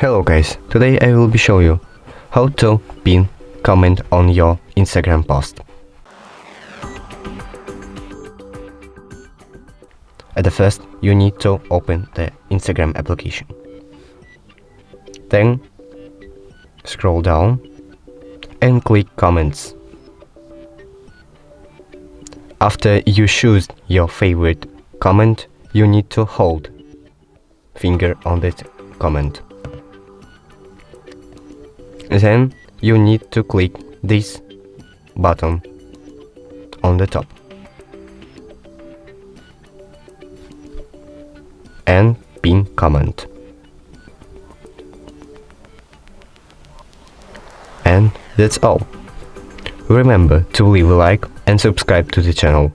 Hello guys, today I will be show you how to pin comment on your Instagram post. At the first, you need to open the Instagram application. Then scroll down and click comments. After you choose your favorite comment, you need to hold finger on that comment. Then you need to click this button on the top and pin comment. And that's all. Remember to leave a like and subscribe to the channel.